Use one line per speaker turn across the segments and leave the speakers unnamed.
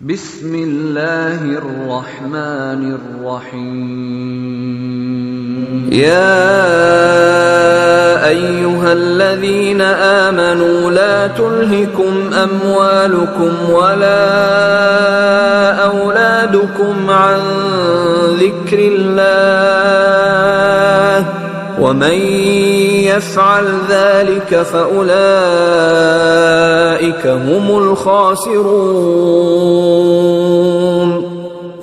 बिस्मिल्लाहिर्रहमानिर्रहीम। या अय्युहल्लज़ीन आमनू ला तुल्हिकुम अम्वालुकुम वला औलादुकुम अन ज़िक्रिल्लाह वमन यफ़अल ज़ालिक फ़उलाइक हुमुल ख़ासिरून।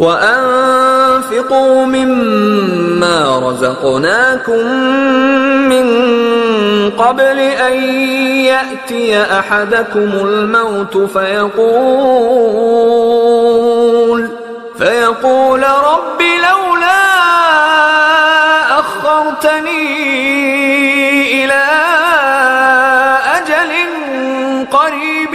वअन्फ़िक़ू मिम्मा रज़क़नाकुम मिन क़ब्ल अन यअतिय अहदकुमुल मौत फ़यक़ूल रब्बि लौला अख़्ख़रतनी इला अजल क़रीब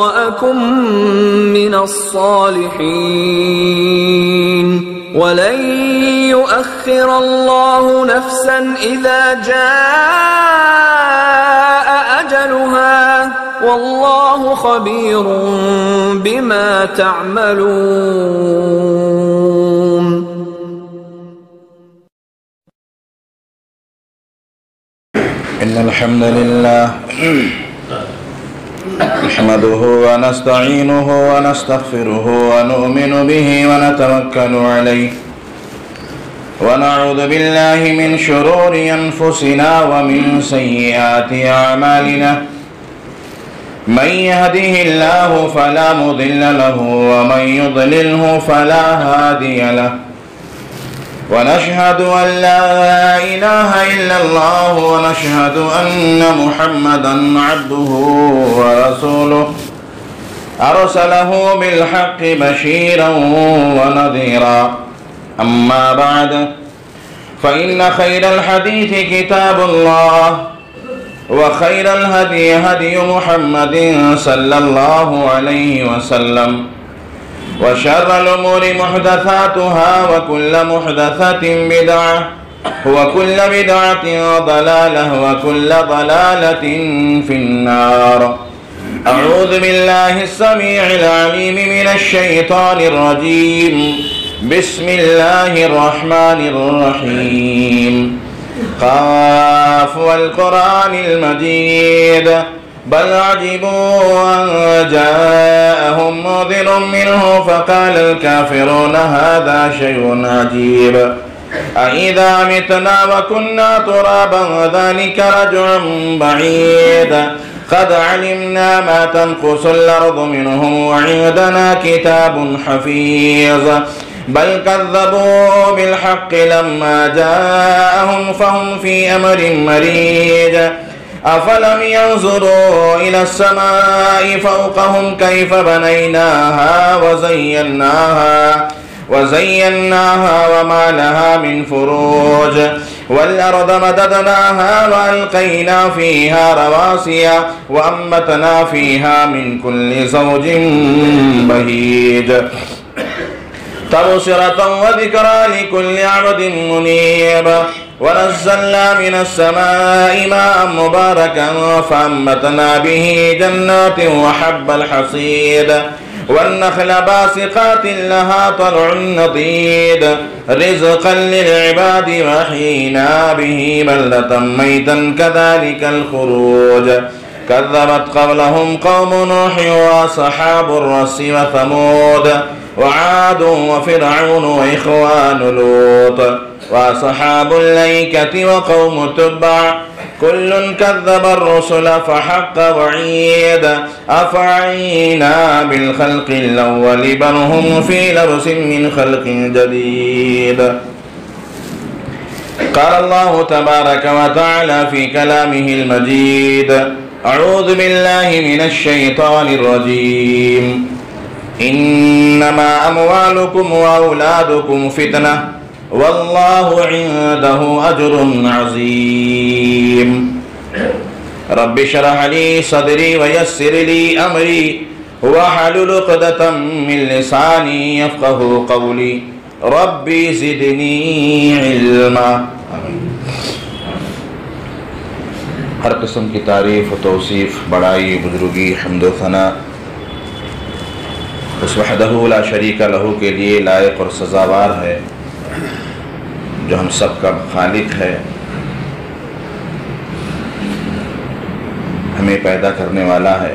वअकुन मिनस्सालिहीन। वलन युअख़्ख़िर अल्लाहु नफ़्सन इज़ा जाअ अजलुहा वल्लाहु ख़बीरुन बिमा तअमलून।
इन्नल हम्दुलिल्लाह नहमदुहु व नस्तईनुहु व नस्तग़फिरुहु व नु'मिनु बिही व नतवक्कलु अलैहि व नऊज़ु बिल्लाहि मिन शुरूरि अनफुसिना व मिन सय्यिआति अअमालिना। मन यहदिहिल्लाहु फला मुदिल्ल लहु व मन युद्लिल्हु फला हादिय लहु। वनशहदु अन ला इलाहा इल्लल्लाह व नशहदु अन्न मुहम्मदन अब्दुहु व रसूलुहु अरसलहु बिलहक्कि बशीरन व नज़ीरा। अम्मा बअद फ़इन्न खैरल हदीथि किताबुल्लाह व खैरल हदी हदी मुहम्मदिन सल्लल्लाहु अलैहि वसल्लम व शर्रल उमूरि मुहदसातुहा व कुल्ल मुहदसतिन बिदअह व कुल्ल बिदअतिन दलालह व कुल्ल दलालतिन फिन्नार। अऊज़ु बिल्लाहिस समीइल अलीम मिनश शैतानिर रजीम। बिस्मिल्लाहिर रहमानिर रहीम। क़ाफ़ वल क़ुरआनिल मजीद बल अजिबू अन जाअहुम मुन्ज़िरुम मिन्हु फ़क़ालल काफ़िरून हाज़ा शैउन अजीब। अइज़ा मितना व कुन्ना तुराबन ज़ालिका रज्उन बईद। क़द अलिमना मा तनक़ुसुल अर्ज़ु मिन्हुम व इंदना किताबुन हफ़ीज़। बल कज़्ज़बू बिलहक़्क़ि लम्मा जाअहुम फ़हुम फ़ी अमरिन मरीज। अफलम यंज़ुरू इलस समाइ फ़ौक़हुम कैफ़ बनैनाहा व ज़य्यन्नाहा व मा लहा मिन फ़ुरूज। वल अर्ज़ मददनाहा व अलक़ैना फ़ीहा रवासिय व अम्बतना फ़ीहा मिन कुल्लि ज़ौजिन बहीज। तबसिरतन व ज़िक्रा लिकुल्लि अब्दिन मुनीब। वनज़्ज़लना मिनस समाइ माअन मुबारकन फ़अंबतना बिही जन्नातिन व हब्बल हसीद। वन्नख़्ल बासिक़ातिन लहा तलउन नदीद रिज़क़न लिलइबादि व अहयिना बिही बलदतन मैतन कज़ालिकल ख़ुरूज। कज़्ज़बत क़ब्लहुम क़ौमु नूह व अस्हाबुर रस्स व समूद व आद व फ़िरऔन व इख़वानु लूत व अस्हाबुल लैकति व क़ौमु तुब्बअ कुल्लुन कज़्ज़ब अर्रुसुल फ़हक़्क़ वईद। अफ़अयिना बिलख़ल्क़िल अव्वल बल हुम फ़ी लब्सिन मिन ख़ल्क़िन जदीद। क़ाल अल्लाहु तबारक व तआला फ़ी कलामिहिल मजीद। अऊज़ु बिल्लाहि मिनश शैतानिर रजीम। इन्नमा अम्वालुकुम व औलादुकुम फ़ितनह वल्लाहु इंदहु अज्रुन अज़ीम। रब्बि इश्रह ली सदरी व यस्सिर ली अमरी वहलुल उक़दतम मिन लिसानी यफ़क़हू क़ौली। रब्बि ज़िदनी इल्मा। हर किस्म की तारीफ़ व तौसीफ़, बड़ाई, बुजुर्गी, हम्द व सना उस वहदहू ला शरीका लहू के लिए लायक और सज़ावार है, जो हम सब का खालिक है, हमें पैदा करने वाला है,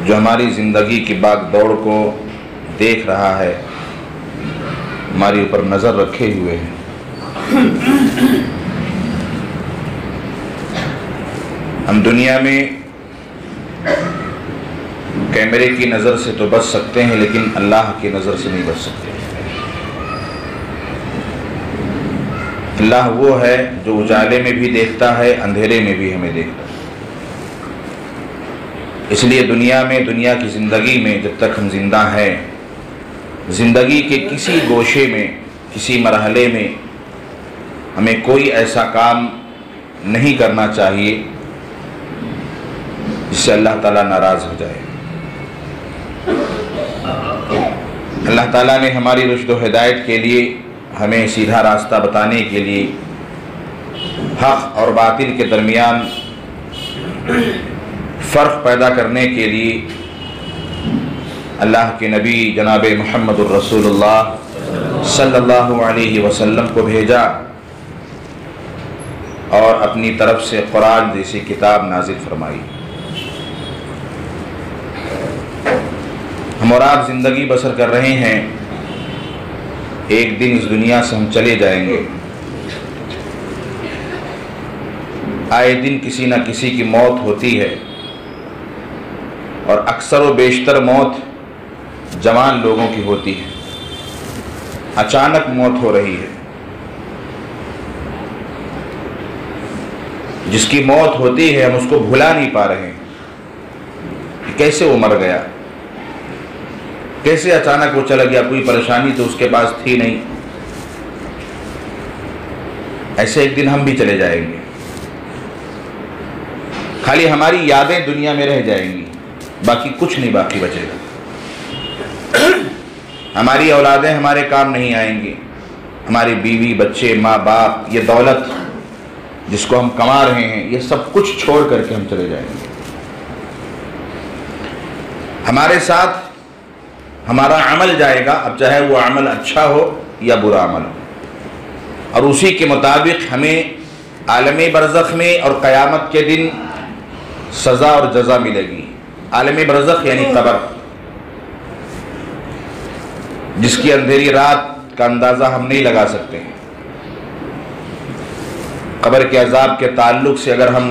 जो हमारी ज़िंदगी की भाग दौड़ को देख रहा है, हमारे ऊपर नज़र रखे हुए है। हम दुनिया में कैमरे की नज़र से तो बच सकते हैं, लेकिन अल्लाह की नज़र से नहीं बच सकते। अल्लाह वो है जो उजाले में भी देखता है, अंधेरे में भी हमें देखता है। इसलिए दुनिया में, दुनिया की ज़िंदगी में जब तक हम जिंदा हैं, ज़िंदगी के किसी गोशे में, किसी मरहले में हमें कोई ऐसा काम नहीं करना चाहिए जिससे अल्लाह ताला नाराज़ हो जाए। अल्लाह ताला ने हमारी रुश्द व हिदायत के लिए, हमें सीधा रास्ता बताने के लिए, हक़ और बातिल के दरमियान फ़र्क पैदा करने के लिए अल्लाह के नबी जनाब मुहम्मदुर रसूलुल्लाह सल्लल्लाहु अलैहि वसल्लम को भेजा और अपनी तरफ से कुरान जैसी किताब नाजिल फरमाई। हम और आप ज़िंदगी बसर कर रहे हैं, एक दिन इस दुनिया से हम चले जाएंगे। आए दिन किसी न किसी की मौत होती है, और अक्सर व बेशतर मौत जवान लोगों की होती है। अचानक मौत हो रही है। जिसकी मौत होती है हम उसको भुला नहीं पा रहे हैं। कैसे वो मर गया, कैसे अचानक वो चला गया, कोई परेशानी तो उसके पास थी नहीं। ऐसे एक दिन हम भी चले जाएंगे, खाली हमारी यादें दुनिया में रह जाएंगी, बाकी कुछ नहीं बाकी बचेगा। हमारी औलादें हमारे काम नहीं आएंगी, हमारी बीवी, बच्चे, माँ बाप, ये दौलत जिसको हम कमा रहे हैं, ये सब कुछ छोड़ करके हम चले जाएंगे। हमारे साथ हमारा अमल जाएगा, अब चाहे वो अमल अच्छा हो या बुरा अमल हो, और उसी के मुताबिक हमें आलम बरज़ख में और क़यामत के दिन सज़ा और जज़ा मिलेगी। आलम बरज़ख यानी कब्र, जिसकी अंधेरी रात का अंदाज़ा हम नहीं लगा सकते। कब्र के अज़ाब के ताल्लुक़ से अगर हम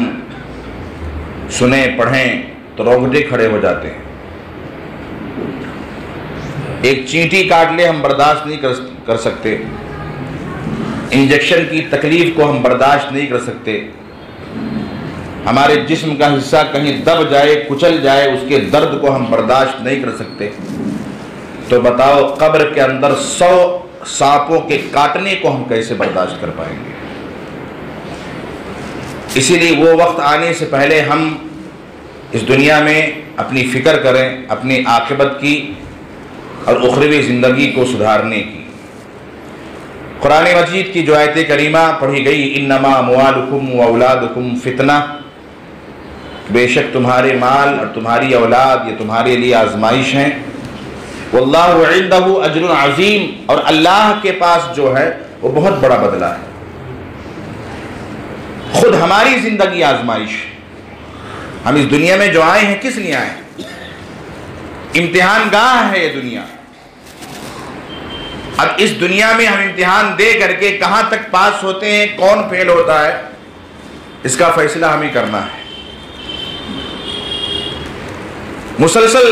सुने पढ़ें तो रोंगटे खड़े हो जाते हैं। एक चींटी काट ले हम बर्दाश्त नहीं कर सकते, इंजेक्शन की तकलीफ को हम बर्दाश्त नहीं कर सकते। हमारे जिस्म का हिस्सा कहीं दब जाए, कुचल जाए, उसके दर्द को हम बर्दाश्त नहीं कर सकते। तो बताओ कब्र के अंदर 100 सांपों के काटने को हम कैसे बर्दाश्त कर पाएंगे। इसीलिए वो वक्त आने से पहले हम इस दुनिया में अपनी फ़िक्र करें, अपनी आक़िबत की और उखरवी ज़िंदगी को सुधारने की। कुरान मजीद की जो आयत करीमा पढ़ी गई, इन्नमा अमवालुकुम व औलादुकुम फितना, बेशक तुम्हारे माल और तुम्हारी औलाद ये तुम्हारे लिए आजमाइश हैं। वल्लाहु इंदहु अज्रुन अज़ीम, और अल्लाह के पास जो है वो बहुत बड़ा बदला है। खुद हमारी ज़िंदगी आजमाइश, हम इस दुनिया में जो आए हैं किस लिए आए हैं? इम्तिहान गाह है ये दुनिया। अब इस दुनिया में हम इम्तिहान दे करके कहां तक पास होते हैं, कौन फेल होता है, इसका फैसला हमें करना है। मुसलसल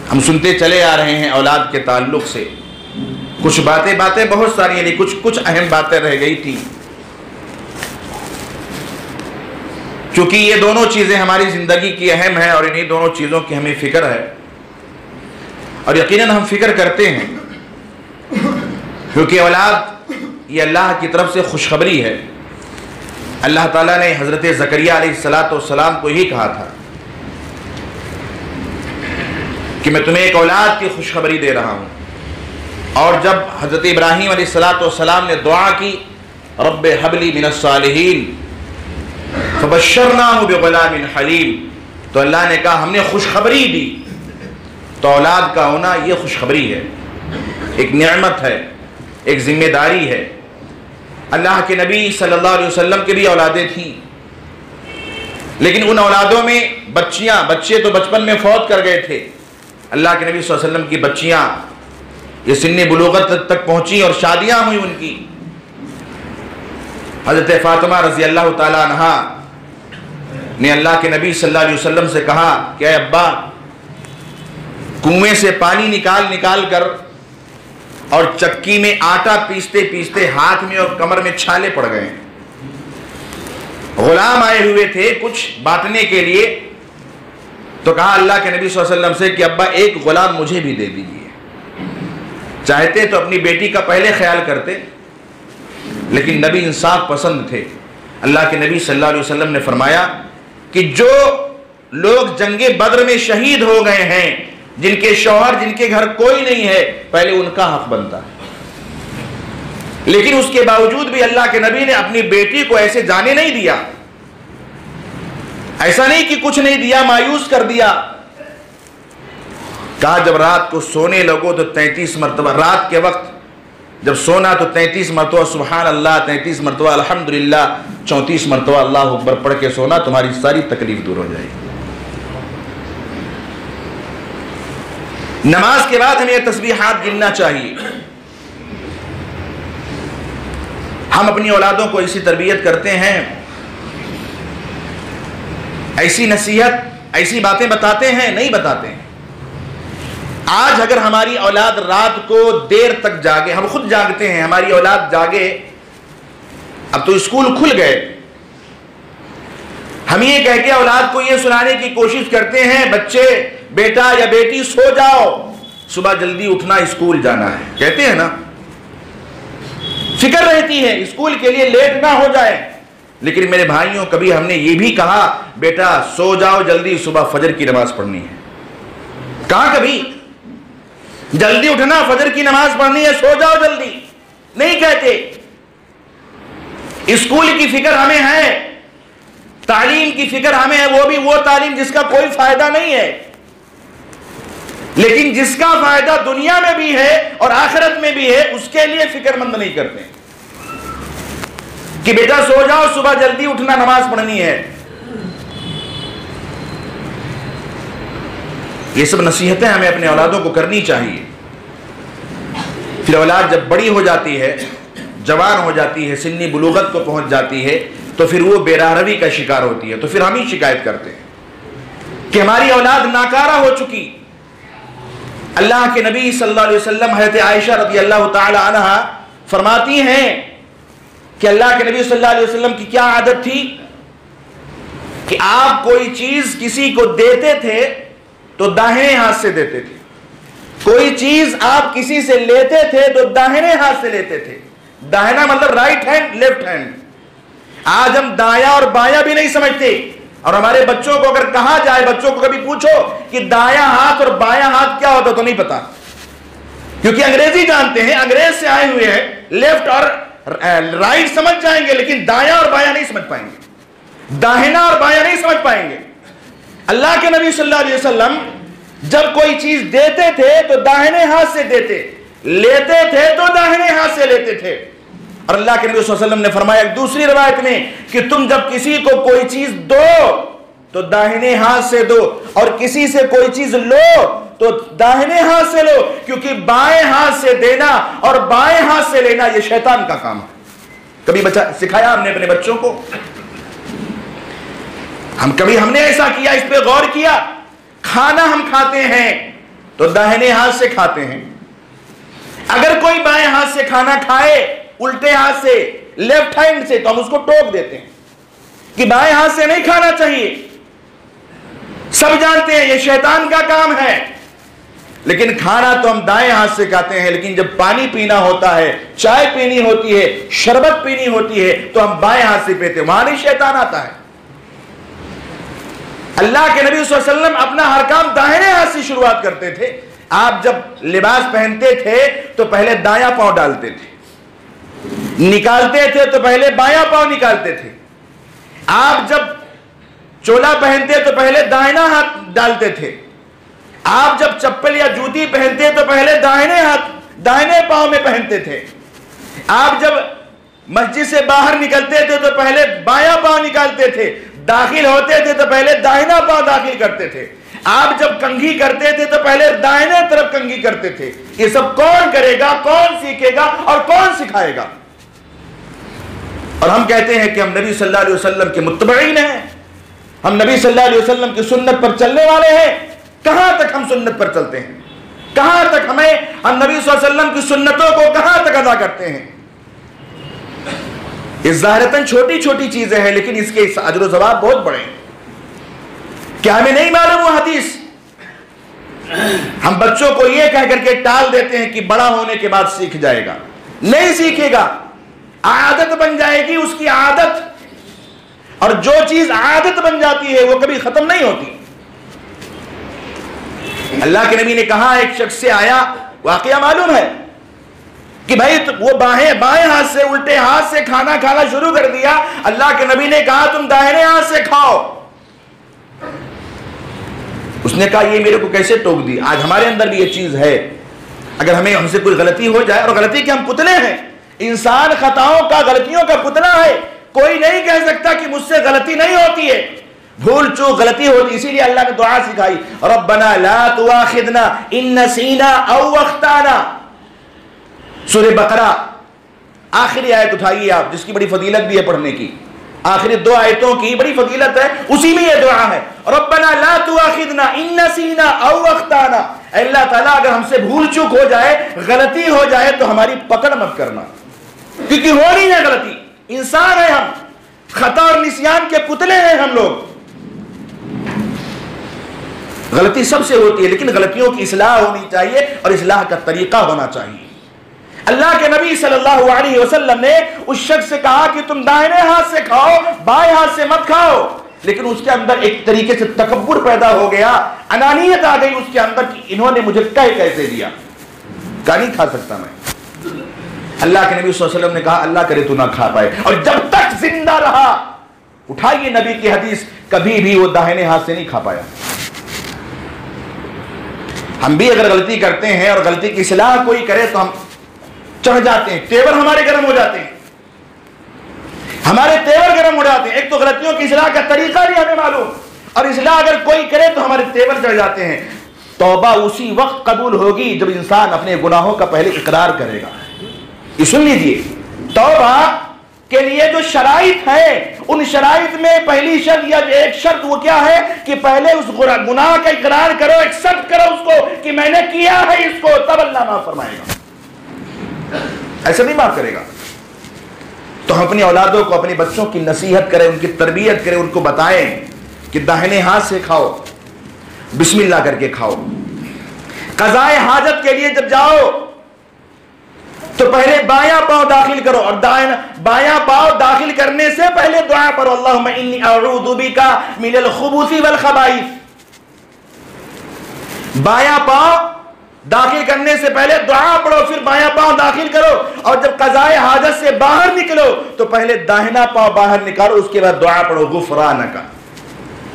हम सुनते चले आ रहे हैं औलाद के ताल्लुक से। कुछ बातें बहुत सारी हैं, कुछ अहम बातें रह गई थी, क्योंकि ये दोनों चीज़ें हमारी ज़िंदगी की अहम है और इन्हीं दोनों चीज़ों की हमें फ़िक्र है। और यकीनन हम फ़िक्र करते हैं, क्योंकि औलाद ये अल्लाह की तरफ से खुशखबरी है। अल्लाह ताला ने हज़रत ज़करिया अलैहिस्सलाम को यही कहा था कि मैं तुम्हें एक औलाद की खुशखबरी दे रहा हूँ। और जब हज़रत इब्राहीम अलैहिस्सलाम ने दुआ की, रब्बे हबली मिनस सालिहीन, फबश्शरनाहु बिग़ुलामिन हलीम, तो अल्लाह ने कहा हमने खुशखबरी दी। तो औलाद का होना ये खुशखबरी है, एक नेमत है, एक जिम्मेदारी है। अल्लाह के नबी सल्लल्लाहु अलैहि वसल्लम के भी औलादें थीं, लेकिन उन औलादों में बच्चे तो बचपन में फौत कर गए थे। अल्लाह के नबी सल्लल्लाहु अलैहि वसल्लम की बच्चियां ये सिन्ने बुलूगत तक पहुंची और शादियां हुई उनकी। हज़रत फातिमा रज़ी अल्लाह ताला अन्हा ने अल्लाह के नबी सल्लल्लाहु अलैहि वसल्लम से कहा कि अब्बा, कुएं से पानी निकाल कर और चक्की में आटा पीसते पीसते हाथ में और कमर में छाले पड़ गए। गुलाम आए हुए थे कुछ बांटने के लिए, तो कहा अल्लाह के नबी सल्लल्लाहु अलैहि वसल्लम से कि अब्बा एक गुलाम मुझे भी दे दीजिए। चाहते तो अपनी बेटी का पहले ख्याल करते, लेकिन नबी इंसाफ पसंद थे। अल्लाह के नबी सल्लल्लाहु अलैहि वसल्लम ने फरमाया कि जो लोग जंगे बद्र में शहीद हो गए हैं, जिनके शौहर जिनके घर कोई नहीं है, पहले उनका हक बनता है। लेकिन उसके बावजूद भी अल्लाह के नबी ने अपनी बेटी को ऐसे जाने नहीं दिया। ऐसा नहीं कि कुछ नहीं दिया, मायूस कर दिया। कहा जब रात को सोने लगो तो 33 मरतबा, रात के वक्त जब सोना तो 33 मरतबा सुभान अल्लाह, 33 मरतबा अल्हम्दुलिल्लाह, 34 मरतबा अल्लाह अकबर पढ़ के सोना, तुम्हारी सारी तकलीफ दूर हो जाएगी। नमाज के बाद हमें तस्बीहात गिनना चाहिए। हम अपनी औलादों को ऐसी तरबियत करते हैं, ऐसी नसीहत, ऐसी बातें बताते हैं, नहीं बताते हैं। आज अगर हमारी औलाद रात को देर तक जागे, हम खुद जागते हैं, हमारी औलाद जागे, अब तो स्कूल खुल गए, हम ये कह के औलाद को ये सुनाने की कोशिश करते हैं, बच्चे बेटा या बेटी सो जाओ, सुबह जल्दी उठना, स्कूल जाना है, कहते हैं ना, फिक्र रहती है स्कूल के लिए लेट ना हो जाए। लेकिन मेरे भाइयों, कभी हमने ये भी कहा बेटा सो जाओ जल्दी, सुबह फजर की नमाज पढ़नी है? कहा कभी? जल्दी उठना, फजर की नमाज पढ़नी है, सो जाओ जल्दी, नहीं कहते। स्कूल की फिक्र हमें है, तालीम की फिक्र हमें है, वो भी वो तालीम जिसका कोई फायदा नहीं है, लेकिन जिसका फायदा दुनिया में भी है और आखिरत में भी है, उसके लिए फिक्रमंद नहीं करते कि बेटा सो जाओ, सुबह जल्दी उठना, नमाज पढ़नी है। ये सब नसीहतें हमें अपने औलादों को करनी चाहिए। फिर औलाद जब बड़ी हो जाती है, जवान हो जाती है, सिन्नी बुलूगत को पहुंच जाती है, तो फिर वो बेराहरवी का शिकार होती है। तो फिर हम ही शिकायत करते हैं कि हमारी औलाद नाकारा हो चुकी। अल्लाह के नबी सल्लल्लाहु अलैहि वसल्लम हज़रत आयशा रज़ी अल्लाह ताला अन्हा फरमाती हैं कि अल्लाह के नबी सल्लल्लाहु अलैहि वसल्लम की क्या आदत थी कि आप कोई चीज किसी को देते थे तो दाहिने हाथ से देते थे, कोई चीज आप किसी से लेते थे तो दाहिने हाथ से लेते थे। दाहिना मतलब राइट हैंड, लेफ्ट हैंड। आज हम दाया और बाया भी नहीं समझते, और हमारे बच्चों को अगर कहा जाए, बच्चों को कभी पूछो कि दाया हाथ और बाया हाथ क्या होता तो नहीं पता, क्योंकि अंग्रेजी जानते हैं, अंग्रेज से आए हुए हैं। लेफ्ट और राइट समझ जाएंगे, लेकिन दाया और बाया नहीं समझ पाएंगे, दाहिना और बाया नहीं समझ पाएंगे। अल्लाह के नबी सल्लल्लाहु अलैहि वसल्लम जब कोई चीज देते थे तो दाहिने हाथ से देते, लेते थे तो दाहिने हाथ से लेते थे। और अल्लाह के नबी सल्लल्लाहु अलैहि वसल्लम ने फरमाया एक दूसरी रिवायत में कि तुम जब किसी को कोई चीज दो तो दाहिने हाथ से दो, और किसी से कोई चीज लो तो दाहिने हाथ से लो, क्योंकि बाएं हाथ से देना और बाएं हाथ से लेना यह शैतान का काम है। कभी बच्चा सिखाया हमने अपने बच्चों को? हमने ऐसा किया, इस पे गौर किया? खाना हम खाते हैं तो दाहिने हाथ से खाते हैं। अगर कोई बाएं हाथ से खाना खाए, उल्टे हाथ से, लेफ्ट हैंड से, तो हम उसको टोक देते हैं कि बाएं हाथ से नहीं खाना चाहिए। सब जानते हैं ये शैतान का काम है, लेकिन खाना तो हम दाएं हाथ से खाते हैं। लेकिन जब पानी पीना होता है, चाय पीनी होती है, शरबत पीनी होती है, तो हम बाएं हाथ से पीते हैं, वहां नहीं शैतान आता है। अल्लाह के नबी सल्लल्लाहु अलैहि वसल्लम अपना हर काम दाहिने हाथ से शुरुआत करते थे। आप जब लिबास पहनते थे तो पहले दायां पांव डालते थे, निकालते थे तो पहले बायां पांव निकालते थे। आप जब चोला पहनते तो पहले दाहिना हाथ डालते थे, आप जब चप्पल या जूती पहनते तो पहले दाहिने पांव में पहनते थे, आप जब मस्जिद से बाहर निकलते थे तो पहले बायां पांव निकालते थे, दाखिल होते थे तो पहले दाहिना पांव दाखिल करते थे, आप जब कंघी करते थे तो पहले दाहिने तरफ कंघी करते थे। ये सब कौन करेगा, कौन सीखेगा और कौन सिखाएगा? और हम कहते हैं कि हम नबी सल्लल्लाहु अलैहि वसल्लम के मुत्तबईन हैं, हम नबी सल्लल्लाहु अलैहि वसल्लम की सुन्नत पर चलने वाले हैं। कहां तक हम सुन्नत पर चलते हैं? कहां तक हम नबी सल्लल्लाहु अलैहि वसल्लम की सुन्नतों को कहां तक अदा करते हैं? ये ज़ाहिरतन छोटी छोटी चीजें हैं, लेकिन इसके अजर सवाब बहुत बड़े हैं। क्या हमें नहीं मालूम वो हदीस? हम बच्चों को यह कह करके टाल देते हैं कि बड़ा होने के बाद सीख जाएगा। नहीं सीखेगा, आदत बन जाएगी उसकी आदत, और जो चीज आदत बन जाती है वो कभी खत्म नहीं होती। अल्लाह के नबी ने कहा, एक शख्स से आया, वाकया मालूम है कि भाई तो वो बाएं हाथ से, उल्टे हाथ से खाना खाना शुरू कर दिया। अल्लाह के नबी ने कहा तुम दाहिने हाथ से खाओ। उसने कहा ये मेरे को कैसे टोक दी? आज हमारे अंदर भी ये चीज है। अगर हमसे कोई गलती हो जाए, और गलती के हम पुतले हैं, इंसान खताओं का, गलतियों का पुतला है। कोई नहीं कह सकता कि मुझसे गलती नहीं होती है, भूल चूक गलती होती। इसीलिए अल्लाह ने दुआ सिखाई, रब्बना ला तुआखिदना इन नसीना औ अख्ताना। सूरह बकरा आखिरी आयत उठाइए आप, जिसकी बड़ी फजीलत भी है पढ़ने की। आखिरी 2 आयतों की बड़ी फजीलत है, उसी में यह दुआ है, रब्बना ला तुआखिदना इन नसीना औ अख्ताना। अल्लाह ताला अगर हमसे भूल चूक हो जाए, गलती हो जाए, तो हमारी पकड़ मत करना, क्योंकि हो नहीं है गलती। इंसान है हम, खता और निस्यान के पुतले हैं हम लोग। गलती सबसे होती है, लेकिन गलतियों की इस्लाह होनी चाहिए और इस्लाह का तरीका होना चाहिए। अल्लाह के नबी सल्लल्लाहु अलैहि वसल्लम ने उस शख्स से कहा कि तुम दाहिने हाथ से खाओ, बाएं हाथ से मत खाओ। लेकिन उसके अंदर एक तरीके से तकब्बुर पैदा हो गया, अनानियत आ गई उसके अंदर कि इन्होंने मुझे कह कैसे दिया, का नहीं खा सकता मैं। अल्लाह के नबी सल्लल्लाहु अलैहि वसल्लम ने कहा अल्लाह करे तू ना खा पाए। और जब तक जिंदा रहा, उठाइए नबी की हदीस, कभी भी वो दाहिने हाथ से नहीं खा पाया। हम भी अगर गलती करते हैं और गलती की इस्लाह कोई करे तो हम चढ़ जाते हैं, तेवर हमारे गर्म हो जाते हैं, हमारे तेवर गर्म हो जाते हैं। एक तो गलतियों की इस्लाह का तरीका नहीं हमें मालूम, और इस्लाह अगर कोई करे तो हमारे तेवर चढ़ जाते हैं। तौबा उसी वक्त कबूल होगी जब इंसान अपने गुनाहों का पहले इकरार करेगा। ये सुन लीजिए, तौबा के लिए जो शराइत है, उन शराइत में पहली शर्त या एक शर्त वो क्या है कि पहले उस गुनाह का इकरार करो, एक्सेप्ट करो उसको कि मैंने किया है इसको, तब अल्लाह माफ फरमाएगा। ऐसे नहीं माफ करेगा। तो हम अपनी औलादों को, अपने बच्चों की नसीहत करें, उनकी तरबियत करें, उनको बताएं कि दाहिने हाथ से खाओ, बिस्मिल्लाह करके खाओ। कज़ाए हाजत के लिए जब जाओ तो पहले बायां पांव दाखिल करो, और बायां पांव दाखिल करने से पहले दुआ पढ़ो, अल्लाहुम्मा इन्नी अऊज़ु बिका मिनल खुबूसी वल खबाइस। बायां पांव दाखिल करने से पहले दुआ पढ़ो, फिर बायां पांव दाखिल करो, और जब कज़ाए हाजत से बाहर निकलो तो पहले दाहिना पांव बाहर निकालो, उसके बाद दुआ पढ़ो गुफरानका।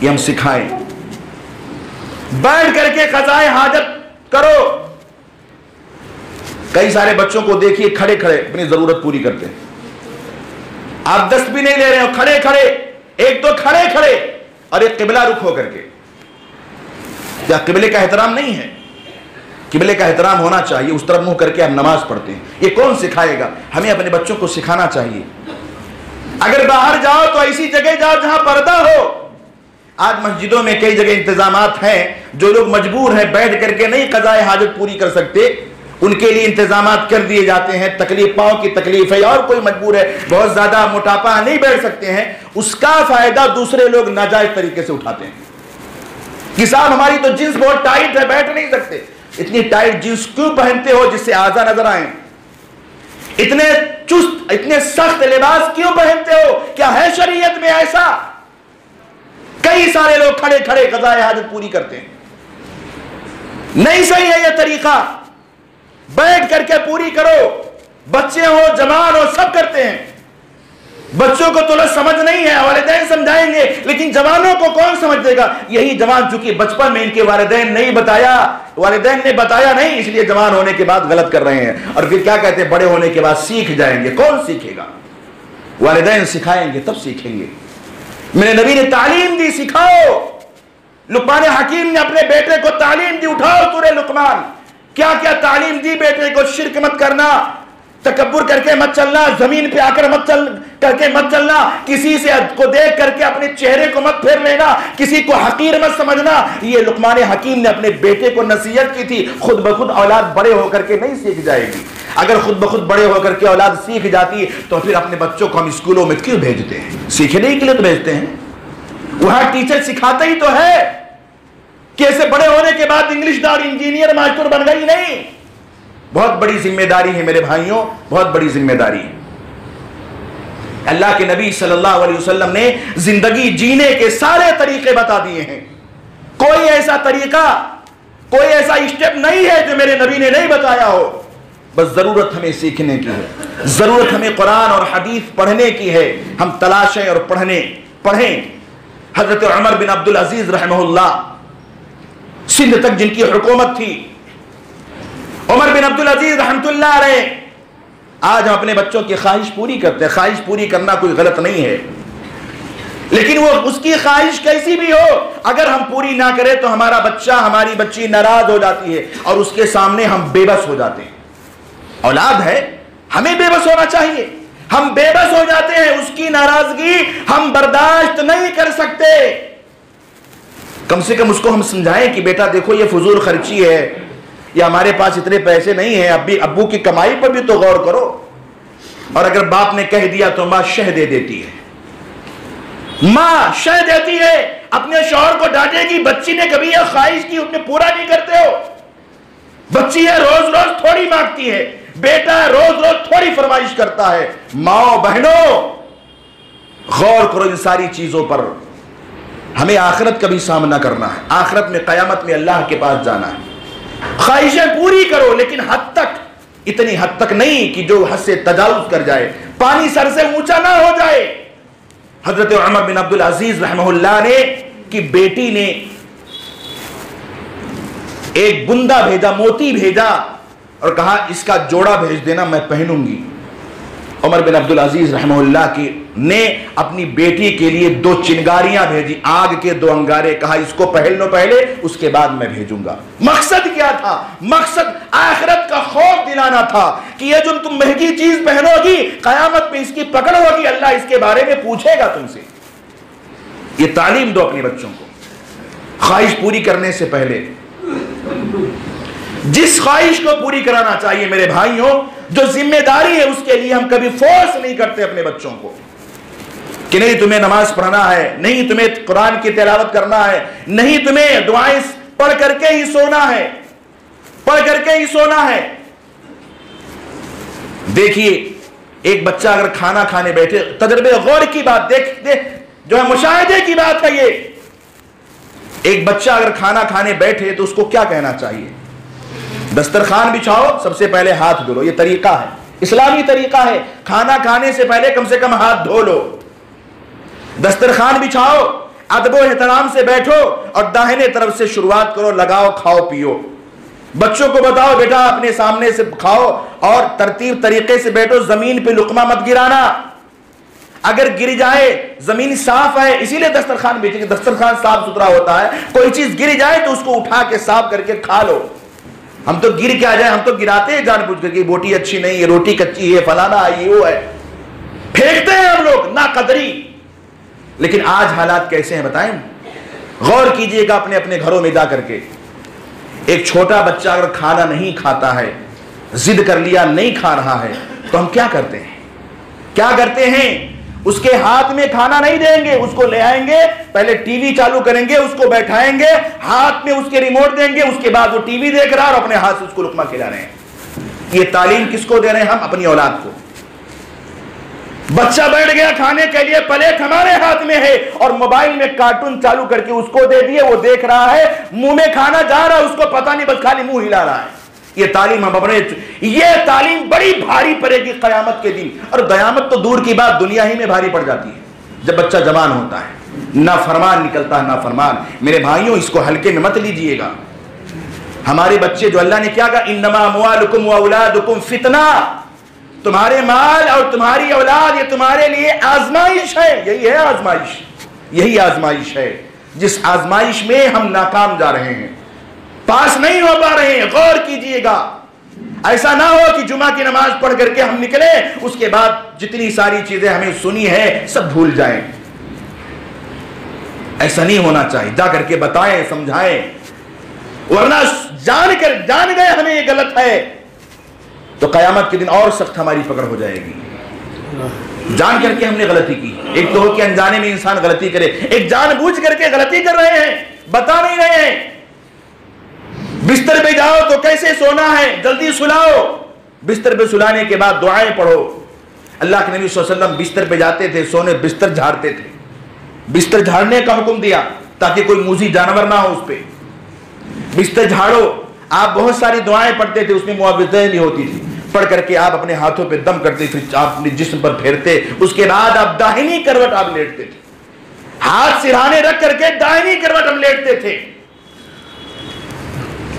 ये हम सिखाएं। बैठ करके कज़ाए हाजत करो। कई सारे बच्चों को देखिए खड़े खड़े अपनी जरूरत पूरी करते हैं। आप दस्त भी नहीं ले रहे हो, खड़े खड़े, एक तो खड़े खड़े और एक किबला रुख होकर के। क्या किबले का एहतराम नहीं है? किबले का एहतराम होना चाहिए, उस तरफ मुंह करके हम नमाज पढ़ते हैं। ये कौन सिखाएगा? हमें अपने बच्चों को सिखाना चाहिए। अगर बाहर जाओ तो ऐसी जगह जाओ जहां पर्दा हो। आज मस्जिदों में कई जगह इंतजामात हैं, जो लोग मजबूर हैं बैठ करके नहीं कज़ाए हाजत पूरी कर सकते, उनके लिए इंतजामात कर दिए जाते हैं। तकलीफ, पांव की तकलीफ है, और कोई मजबूर है, बहुत ज्यादा मोटापा, नहीं बैठ सकते हैं, उसका फायदा दूसरे लोग नाजायज तरीके से उठाते हैं कि साहब हमारी तो जींस बहुत टाइट है, बैठ नहीं सकते। इतनी टाइट जींस क्यों पहनते हो जिससे आजा नजर आए? इतने चुस्त, इतने सख्त लिबास क्यों पहनते हो? क्या है शरीयत में ऐसा? कई सारे लोग खड़े खड़े कज़ाए हाजत पूरी करते हैं। नहीं सही है यह तरीका। बैठ करके पूरी करो। बच्चे हो, जवान हो, सब करते हैं। बच्चों को थोड़ा समझ नहीं है, वालिदैन समझाएंगे, लेकिन जवानों को कौन समझ देगा? यही जवान चूंकि बचपन में इनके वालिदैन नहीं बताया, वालिदैन ने बताया नहीं, इसलिए जवान होने के बाद गलत कर रहे हैं। और फिर क्या कहते हैं, बड़े होने के बाद सीख जाएंगे। कौन सीखेगा? वालिदैन सिखाएंगे तब सीखेंगे। मेरे नबी ने तालीम दी, सिखाओ। लुकमान हकीम ने अपने बेटे को तालीम दी, उठाओ सूरह लुकमान। क्या क्या तालीम दी बेटे को? शिर्क मत करना, तकब्बुर करके मत चलना, जमीन पे आकर करके मत चलना, किसी से को देख करके अपने चेहरे को मत फेर लेना, किसी को हकीर मत समझना। ये लुकमान हकीम ने अपने बेटे को नसीहत की थी। खुद ब खुद औलाद बड़े होकर के नहीं सीख जाएगी। अगर खुद ब खुद बड़े होकर के औलाद सीख जाती तो फिर अपने बच्चों को हम स्कूलों में क्यों भेजते हैं? सीखने के लिए तो भेजते हैं। वहां टीचर सिखाते ही तो है। कैसे बड़े होने के बाद इंग्लिशदार, इंजीनियर, मास्टर बन गई? नहीं। बहुत बड़ी जिम्मेदारी है मेरे भाइयों, बहुत बड़ी जिम्मेदारी है। अल्लाह के नबी सल्लल्लाहु अलैहि वसल्लम ने जिंदगी जीने के सारे तरीके बता दिए हैं। कोई ऐसा तरीका, कोई ऐसा स्टेप नहीं है जो मेरे नबी ने नहीं बताया हो। बस जरूरत हमें सीखने की है, जरूरत हमें कुरान और हदीस पढ़ने की है। हम तलाशें और पढ़ें। हजरत उमर बिन अब्दुल अजीज रहमहुल्लाह, सिंध तक जिनकी हुकूमत थी, उमर बिन अब्दुल अजीज रहमतुल्लाह अलैह, आज हम अपने बच्चों की ख्वाहिश पूरी करते हैं। ख्वाहिश पूरी करना कोई गलत नहीं है, लेकिन वो उसकी ख्वाहिश कैसी भी हो, अगर हम पूरी ना करें तो हमारा बच्चा, हमारी बच्ची नाराज हो जाती है और उसके सामने हम बेबस हो जाते हैं। औलाद है, हमें बेबस होना चाहिए। हम बेबस हो जाते हैं, उसकी नाराजगी हम बर्दाश्त नहीं कर सकते। कम से कम उसको हम समझाएं कि बेटा देखो ये फजूल खर्ची है, या हमारे पास इतने पैसे नहीं है, अब्बू की कमाई पर भी तो गौर करो। और अगर बाप ने कह दिया तो मां शह दे देती है, मां शह देती है, अपने शौहर को डांटेगी। बच्ची ने कभी यह ख्वाहिश की, उसने पूरा नहीं करते हो। बच्ची है, रोज रोज थोड़ी मांगती है, बेटा है, रोज रोज थोड़ी फरमाइश करता है। माओ बहनों, गौर करो इन सारी चीजों पर। हमें आखिरत का भी सामना करना है, आखिरत में, कयामत में अल्लाह के पास जाना है। ख्वाहिशें पूरी करो, लेकिन हद तक, इतनी हद तक नहीं कि जो हद से तजावुज कर जाए, पानी सर से ऊंचा ना हो जाए। हजरत उमर बिन अब्दुल अजीज रहमहुल्लाह ने की बेटी ने एक बुंदा भेजा, मोती भेजा और कहा इसका जोड़ा भेज देना, मैं पहनूंगी। उमर बिन अब्दुल अजीज रहमहुल्लाह की ने अपनी बेटी के लिए 2 चिंगारियां भेजी, आग के 2 अंगारे। कहा इसको पहन लो पहले, उसके बाद मैं भेजूंगा। मकसद क्या था? मकसद आखिरत का खौफ दिलाना था कि ये जो तुम महंगी चीज पहनोगी, कयामत में इसकी पकड़ होगी, अल्लाह इसके बारे में पूछेगा तुमसे। ये तालीम दो अपने बच्चों को ख्वाहिश पूरी करने से पहले। जिस ख्वाहिश को पूरी कराना चाहिए मेरे भाइयों, जो जिम्मेदारी है, उसके लिए हम कभी फोर्स नहीं करते अपने बच्चों को कि नहीं तुम्हें नमाज पढ़ना है, नहीं तुम्हें कुरान की तिलावत करना है, नहीं तुम्हें दुआएं पढ़ करके ही सोना है, पढ़ करके ही सोना है। देखिए, एक बच्चा अगर खाना खाने बैठे, तजर्बे गौर की बात, देख जो है मुशाहिदे की बात है ये। एक बच्चा अगर खाना खाने बैठे तो उसको क्या कहना चाहिए? दस्तरखान बिछाओ, सबसे पहले हाथ धो लो। ये तरीका है, इस्लामी तरीका है। खाना खाने से पहले कम से कम हाथ धो लो। दस्तरखान बिछाओ, अदब व एहतराम से बैठो और दाहिने तरफ से शुरुआत करो, लगाओ, खाओ पियो। बच्चों को बताओ बेटा अपने सामने से खाओ और तरतीब तरीके से बैठो, जमीन पे लुकमा मत गिराना। अगर गिर जाए, जमीन साफ है इसीलिए दस्तरखान बिछेगी, दस्तरखान साफ सुथरा होता है। कोई चीज गिर जाए तो उसको उठा के साफ करके खा लो। हम तो गिर के आ जाए, हम तो गिराते हैं जानबूझ करके, बोटी अच्छी नहीं है, रोटी कच्ची है, फलाना है, ये वो है, फेंकते हैं हम लोग ना कदरी। लेकिन आज हालात कैसे हैं बताएं? गौर कीजिएगा अपने अपने घरों में जा करके। एक छोटा बच्चा अगर खाना नहीं खाता है, जिद कर लिया नहीं खा रहा है, तो हम क्या करते हैं? क्या करते हैं? उसके हाथ में खाना नहीं देंगे, उसको ले आएंगे, पहले टीवी चालू करेंगे, उसको बैठाएंगे, हाथ में उसके रिमोट देंगे, उसके बाद वो टीवी देख रहा है और अपने हाथ से उसको लुकमा खिला रहे हैं। ये तालीम किसको दे रहे हैं? हम अपनी औलाद को। बच्चा बैठ गया खाने के लिए, प्लेट हमारे हाथ में है और मोबाइल में कार्टून चालू करके उसको दे दिए, वो देख रहा है, मुंह में खाना जा रहा है, उसको पता नहीं, बस खाली मुंह हिला रहा है। ये तालीम हम अपने ये तालीम बड़ी भारी पड़ेगी क़यामत के दिन। और क़यामत तो दूर की बात, दुनिया ही में भारी पड़ जाती है जब बच्चा जवान होता है, नाफरमान निकलता है, नाफरमान। मेरे भाइयों, इसको हल्के में मत लीजिएगा। हमारे बच्चे जो अल्लाह ने क्या कहा, इन्नमा अम्वालुकुम व औलादुकुम फितना, तुम्हारे माल और तुम्हारी औलाद ये तुम्हारे लिए आजमाइश है। यही है आजमाइश, यही आजमाइश है जिस आजमाइश में हम नाकाम जा रहे हैं, पास नहीं हो पा रहे हैं। गौर कीजिएगा, ऐसा ना हो कि जुमा की नमाज पढ़ करके हम निकले, उसके बाद जितनी सारी चीजें हमें सुनी है सब भूल जाएं। ऐसा नहीं होना चाहिए। जा करके बताएं, समझाएं, वरना जान गए हमें ये गलत है तो कयामत के दिन और सख्त हमारी पकड़ हो जाएगी। जान करके हमने गलती की। एक तो हो कि अनजाने में इंसान गलती करे, एक जानबूझ करके गलती कर रहे हैं, बता नहीं रहे हैं। बिस्तर पे जाओ तो कैसे सोना है, जल्दी सुलाओ। बिस्तर पे सुलाने के बाद दुआएं पढ़ो। अल्लाह के नबी सल्लल्लाहु अलैहि वसल्लम बिस्तर पे जाते थे सोने, बिस्तर झाड़ते थे। बिस्तर झाड़ने का हुक्म दिया ताकि कोई मूजी जानवर ना हो उस पे। बिस्तर झाड़ो। आप बहुत सारी दुआएं पढ़ते थे, उसमें मुआविज़ें भी होती थी। पढ़ करके आप अपने हाथों पे दम करते, फिर आप अपने जिस्म पर फेरते। उसके बाद आप दाहिनी करवट आप लेटते थे, हाथ सिरहाने रख करके दाहिनी करवट हम लेटते थे।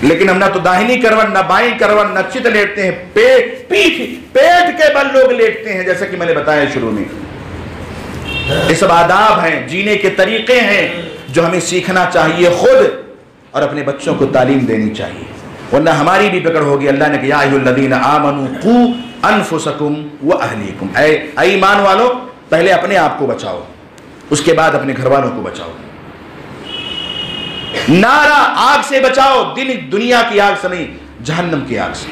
लेकिन हम ना तो दाहिनी करवट, ना बाईं करवट, ना चित लेटते हैं, पेट के बल लोग लेटते हैं, जैसा कि मैंने बताया शुरू में। ये सब आदाब हैं, जीने के तरीके हैं जो हमें सीखना चाहिए खुद और अपने बच्चों को तालीम देनी चाहिए, वरना हमारी भी पकड़ होगी। अल्लाह ने कहा, या अय्युहल्लज़ीना आमनू कू अनफुसकुम व अहलीकुम, ऐ ईमान वालों, पहले अपने आप को बचाओ, उसके बाद अपने घर वालों को बचाओ। नारा आग से बचाओ, दुनिया की आग से नहीं, जहन्नम की आग से।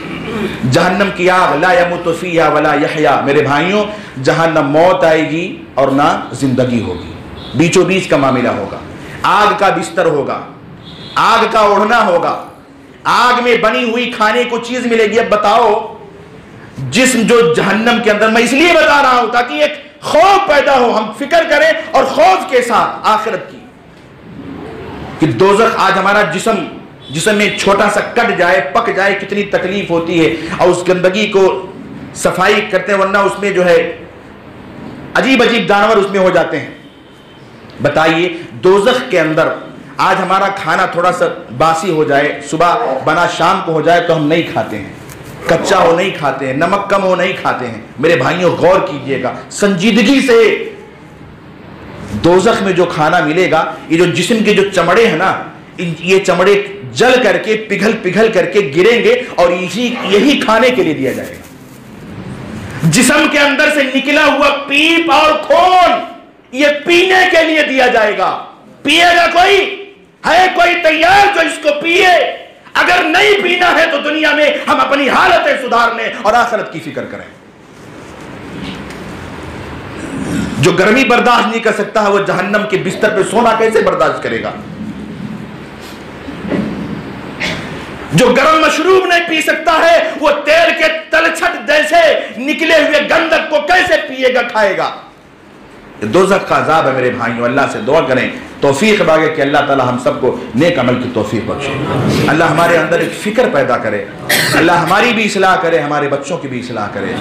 जहन्नम की आग ला यमुतु फीहा वला यहया। मेरे भाइयों, जहां न मौत आएगी और ना जिंदगी होगी, बीचों बीच का मामला होगा। आग का बिस्तर होगा, आग का ओढ़ना होगा, आग में बनी हुई खाने को चीज मिलेगी। अब बताओ, जिस्म जो जहन्नम के अंदर, मैं इसलिए बता रहा हूं ताकि एक खौफ पैदा हो, हम फिक्र करें और खौफ के साथ आखिरत की, कि दोज़ख आज हमारा जिस्म में छोटा सा कट जाए, पक जाए, कितनी तकलीफ होती है। और उस गंदगी को सफाई करते हैं, वरना उसमें जो है अजीब अजीब जानवर उसमें हो जाते हैं। बताइए, दोज़ख के अंदर आज हमारा खाना थोड़ा सा बासी हो जाए, सुबह बना शाम को हो जाए तो हम नहीं खाते हैं, कच्चा हो नहीं खाते हैं, नमक कम हो नहीं खाते हैं। मेरे भाइयों, गौर कीजिएगा संजीदगी से। दोज़ख में जो खाना मिलेगा, ये जो जिस्म के जो चमड़े हैं ना, ये चमड़े जल करके पिघल करके गिरेंगे और यही खाने के लिए दिया जाएगा। जिस्म के अंदर से निकला हुआ पीप और खून ये पीने के लिए दिया जाएगा। पिएगा कोई? है कोई तैयार जो इसको पिए? अगर नहीं पीना है तो दुनिया में हम अपनी हालतें सुधारने और आखिरत की फिक्र करें। जो गर्मी बर्दाश्त नहीं कर सकता है वो जहन्नम के बिस्तर पे सोना कैसे बर्दाश्त करेगा? जो गर्म मशरूब नहीं पी सकता है वो तेल के तलछट जैसे निकले हुए गंधक को कैसे पिएगा, खाएगा? दोज़ख का अज़ाब है मेरे भाइयों। अल्लाह से दुआ करें, तौफीक मांगे कि अल्लाह ताला हम सबको नेक अमल की तौफीक बख्शे। अल्लाह हमारे अंदर एक फ़िक्र पैदा करे, अल्लाह हमारी भी इस्लाह करे, हमारे बच्चों की भी इस्लाह करे।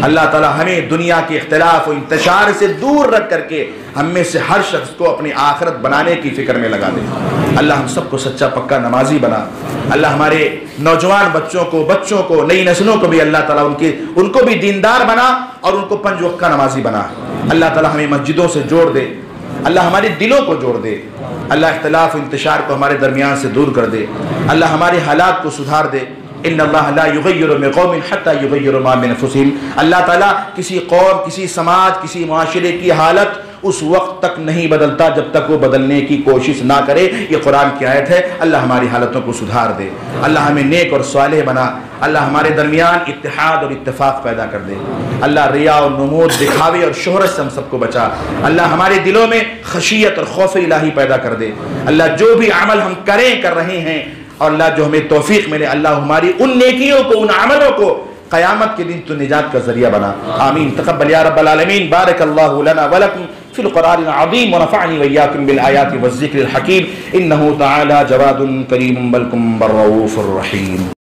अल्लाह ताला हमें दुनिया के इख्तिलाफ और इंतशार से दूर रख करके हम में से हर शख्स को अपनी आखिरत बनाने की फ़िक्र में लगा दे। अल्लाह हम सबको सच्चा पक्का नमाजी बना। अल्लाह हमारे नौजवान बच्चों को, नई नस्लों को भी अल्लाह ताला उनको भी दीनदार बना और उनको 5 वक्त का नमाजी बना। अल्लाह ताला हमें मस्जिदों से जोड़ दे, अल्लाह हमारे दिलों को जोड़ दे, अल्लाह इख्तिलाफ इंतशार को हमारे दरमियान से दूर कर दे, अल्लाह हमारे हालात को सुधार दे। इन्नल्लाह ला युग़य्यिरु बिक़ौमिन हत्ता युग़य्यिरु मा बिअन्फुसिहिम। अल्लाह ताला किसी कौम, किसी समाज, किसी माशरे की हालत उस वक्त तक नहीं बदलता जब तक वो बदलने की कोशिश ना करे। ये कुरान की आयत है। अल्लाह हमारी हालतों को सुधार दे, अल्लाह हमें नेक और सालेह बना, अल्लाह हमारे दरमियान इत्तेहाद और इत्तेफाक पैदा कर दे। अल्लाह रिया और नमूद, दिखावे और शोहरत से हम सबको बचा। अल्लाह हमारे दिलों में खशियत और खौफ इलाही पैदा कर दे। अल्लाह जो भी अमल हम कर रहे हैं और अल्लाह जो हमें तौफीक मिले, अल्लाह हमारी उन नेकियों को, उन अमलों को क़यामत के दिन तो निजात का जरिया बना। आमीन। तक़ब्बल या रब्बल आलमीन। बारकल्लाहु लना व लकुम फिल क़ुरानिल अज़ीम व नफ़अनी व इय्याकुम बिल आयाति वज़्ज़िक्रिल हकीम। इन्नहु तआला जवादुन करीमुन बलकुम बर्रऊफ़ुर रहीम।